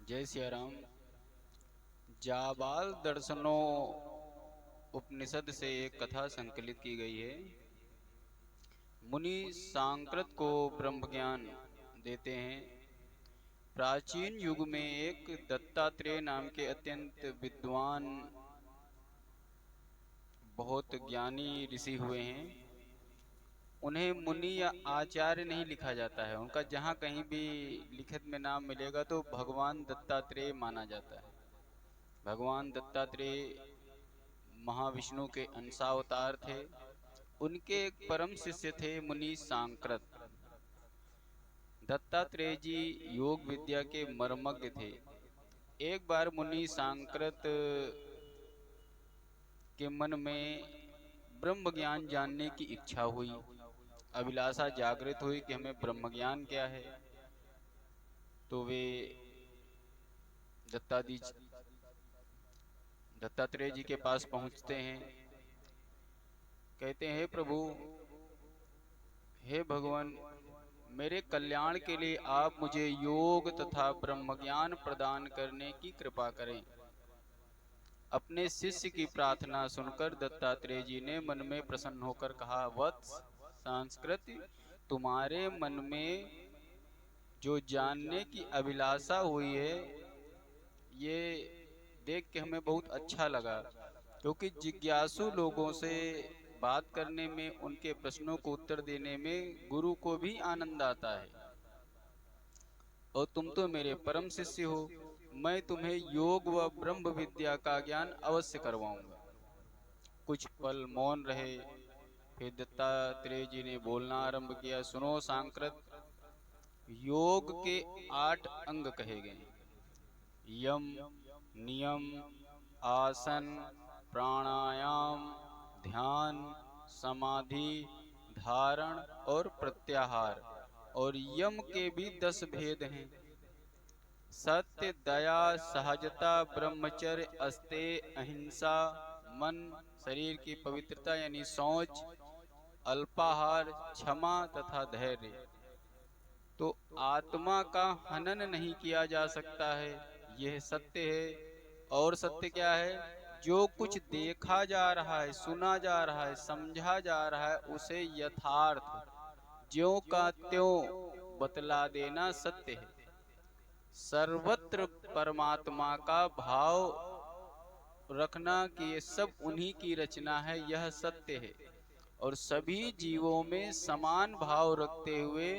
जय सिया राम। जाबाल दर्शनों उपनिषद से एक कथा संकलित की गई है। मुनि सांकृत को ब्रह्म ज्ञान देते हैं। प्राचीन युग में एक दत्तात्रेय नाम के अत्यंत विद्वान बहुत ज्ञानी ऋषि हुए हैं। उन्हें मुनि या आचार्य नहीं लिखा जाता है। उनका जहाँ कहीं भी लिखित में नाम मिलेगा तो भगवान दत्तात्रेय माना जाता है। भगवान दत्तात्रेय महाविष्णु के अंशावतार थे। उनके एक परम शिष्य थे मुनि सांकृत। दत्तात्रेय जी योग विद्या के मर्मज्ञ थे। एक बार मुनि सांकृत के मन में ब्रह्म ज्ञान जानने की इच्छा हुई, अभिलाषा जागृत हुई कि हमें ब्रह्म ज्ञान क्या है। तो वे दत्तात्रेय जी के पास पहुंचते हैं। कहते हैं, हे प्रभु, हे भगवान, मेरे कल्याण के लिए आप मुझे योग तथा ब्रह्म ज्ञान प्रदान करने की कृपा करें। अपने शिष्य की प्रार्थना सुनकर दत्तात्रेय जी ने मन में प्रसन्न होकर कहा, वत्स सांस्कृति, तुम्हारे मन में जो जानने की अभिलाषा हुई है ये देख के हमें बहुत अच्छा लगा, क्योंकि जिज्ञासु लोगों से बात करने में, उनके प्रश्नों को उत्तर देने में गुरु को भी आनंद आता है। और तुम तो मेरे परम शिष्य हो, मैं तुम्हें योग व ब्रह्म विद्या का ज्ञान अवश्य करवाऊंगा। कुछ पल मौन रहे, फिर दत्तात्रेय जी ने बोलना आरंभ किया। सुनो सांकृत, योग के 8 अंग कहे गए। यम, नियम, आसन, प्राणायाम, ध्यान, समाधि, धारण और प्रत्याहार। और यम के भी 10 भेद हैं। सत्य, दया, सहजता, ब्रह्मचर्य, अस्तेय, अहिंसा, मन, शरीर की पवित्रता यानी शौच, अल्पाहार, क्षमा तथा धैर्य। तो आत्मा का हनन नहीं किया जा सकता है, यह सत्य है। और सत्य क्या है? जो कुछ देखा जा रहा है, सुना जा रहा है, समझा जा रहा है, उसे यथार्थ ज्यों का त्यों बतला देना सत्य है। सर्वत्र परमात्मा का भाव रखना कि ये सब उन्हीं की रचना है, यह सत्य है। और सभी जीवों में समान भाव रखते हुए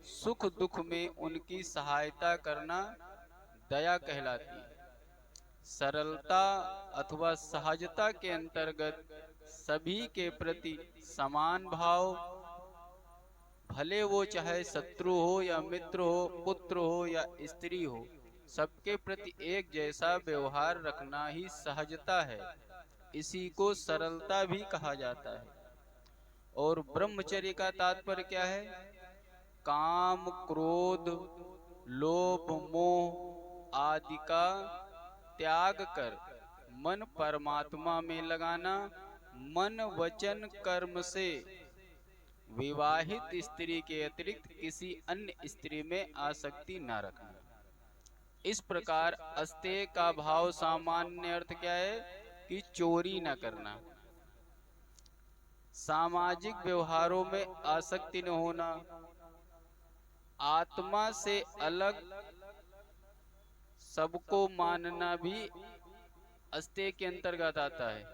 सुख दुख में उनकी सहायता करना दया कहलाती है। सरलता अथवा सहजता के अंतर्गत सभी के प्रति समान भाव, भले वो चाहे शत्रु हो या मित्र हो, पुत्र हो या स्त्री हो, सबके प्रति एक जैसा व्यवहार रखना ही सहजता है। इसी को सरलता भी कहा जाता है। और ब्रह्मचर्य का तात्पर्य क्या है? काम, क्रोध, लोभ, मोह आदि का त्याग कर मन परमात्मा में लगाना, मन वचन कर्म से विवाहित स्त्री के अतिरिक्त किसी अन्य स्त्री में आसक्ति न रखना। इस प्रकार अस्तेय का भाव सामान्य अर्थ क्या है? कि चोरी न करना, सामाजिक व्यवहारों में आसक्ति न होना, आत्मा से अलग सबको मानना भी अस्तेय के अंतर्गत आता है।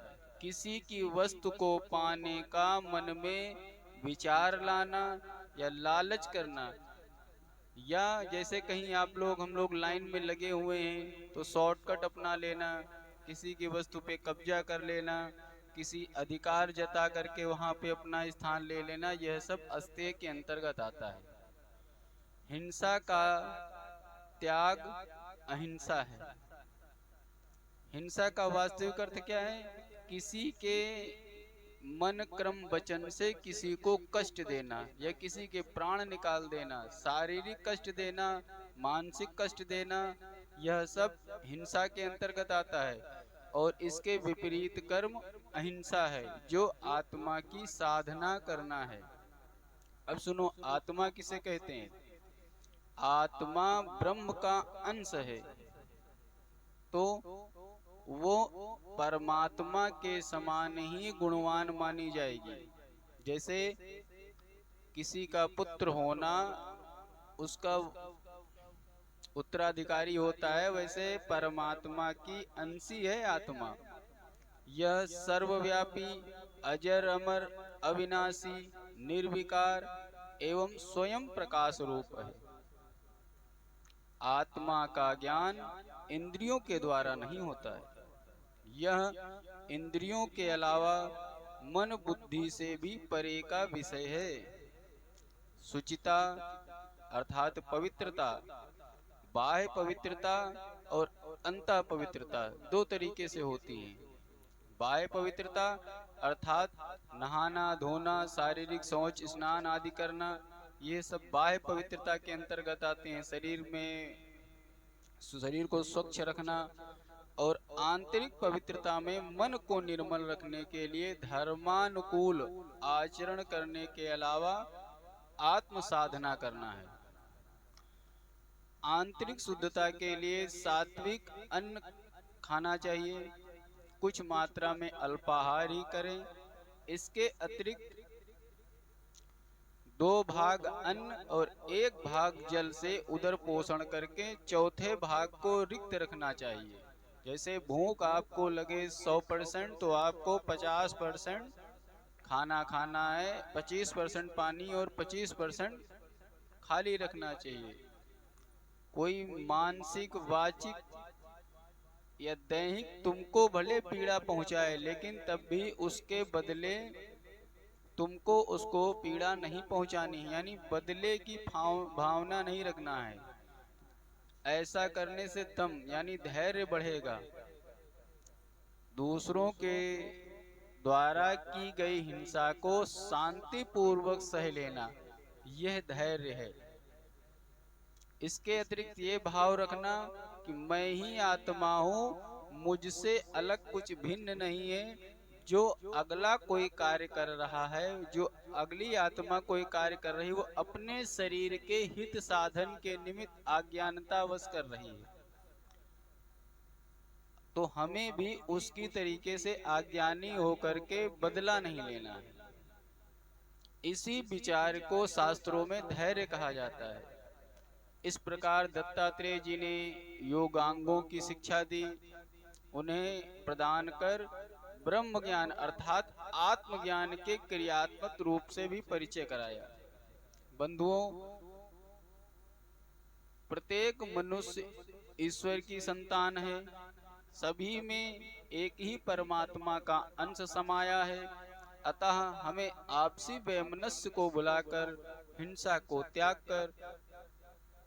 किसी की वस्तु को पाने का मन में विचार लाना या लालच करना, या जैसे कहीं हम लोग लाइन में लगे हुए हैं तो शॉर्टकट अपना लेना, किसी की वस्तु पे कब्जा कर लेना, किसी अधिकार जता करके वहां पे अपना स्थान ले लेना, यह सब अस्तेय के अंतर्गत आता है। हिंसा का त्याग अहिंसा है। हिंसा का वास्तविक अर्थ क्या है? किसी के मन क्रम वचन से किसी को कष्ट देना या किसी के प्राण निकाल देना, शारीरिक कष्ट देना, मानसिक कष्ट देना, यह सब हिंसा के अंतर्गत आता है। और इसके विपरीत कर्म अहिंसा है, जो आत्मा की साधना करना है। अब सुनो, आत्मा किसे कहते हैं? आत्मा ब्रह्म का अंश है। तो वो परमात्मा के समान ही गुणवान मानी जाएगी। जैसे किसी का पुत्र होना उसका उत्तराधिकारी होता है, वैसे परमात्मा की अंशी है आत्मा। यह सर्वव्यापी, अजर अमर, अविनाशी, निर्विकार एवं स्वयं प्रकाश रूप है। आत्मा का ज्ञान इंद्रियों के द्वारा नहीं होता है। यह इंद्रियों के अलावा मन बुद्धि से भी परे का विषय है। सुचिता अर्थात पवित्रता, बाह्य पवित्रता और अंत पवित्रता दो तरीके से होती है। बाह्य पवित्रता अर्थात नहाना धोना, शारीरिक शौच स्नान आदि करना, ये सब बाह्य पवित्रता के अंतर्गत आते हैं। शरीर को स्वच्छ रखना। और आंतरिक पवित्रता में मन को निर्मल रखने के लिए धर्मानुकूल आचरण करने के अलावा आत्म साधना करना है। आंतरिक शुद्धता के लिए सात्विक अन्न खाना चाहिए, कुछ मात्रा में अल्पाहार ही करें। इसके अतिरिक्त 2 भाग अन्न और 1 भाग जल से उदर पोषण करके चौथे भाग को रिक्त रखना चाहिए। जैसे भूख आपको लगे 100% तो आपको 50% खाना खाना है, 25% पानी और 25% खाली रखना चाहिए। कोई मानसिक, वाचिक या दैहिक तुमको भले पीड़ा पहुंचाए, लेकिन तब भी उसके बदले तुमको उसको पीड़ा नहीं पहुंचानी, यानी बदले की भावना नहीं रखना है। ऐसा करने से दम यानी धैर्य बढ़ेगा। दूसरों के द्वारा की गई हिंसा को शांति पूर्वक सह लेना, यह धैर्य है। इसके अतिरिक्त ये भाव रखना कि मैं ही आत्मा हूँ, मुझसे अलग कुछ भिन्न नहीं है। जो अगला कोई कार्य कर रहा है, जो अगली आत्मा कोई कार्य कर रही है, वो अपने शरीर के हित साधन के निमित्त अज्ञानतावश कर रही है। तो हमें भी उसकी तरीके से अज्ञानी होकर के बदला नहीं लेना है। इसी विचार को शास्त्रों में धैर्य कहा जाता है। इस प्रकार दत्तात्रेय जी ने योगांगों की शिक्षा दी, उन्हें प्रदान कर ब्रह्म ज्ञान अर्थात आत्मज्ञान के क्रियात्मक रूप से भी परिचय कराया। बंधुओं, प्रत्येक मनुष्य ईश्वर की संतान है। सभी में एक ही परमात्मा का अंश समाया है। अतः हमें आपसी वैमनस्य को भुलाकर, हिंसा को त्याग कर,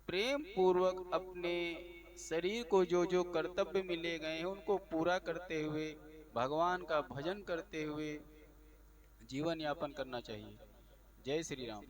प्रेम पूर्वक अपने शरीर को जो जो कर्तव्य मिले गए हैं उनको पूरा करते हुए, भगवान का भजन करते हुए जीवन यापन करना चाहिए। जय श्री राम।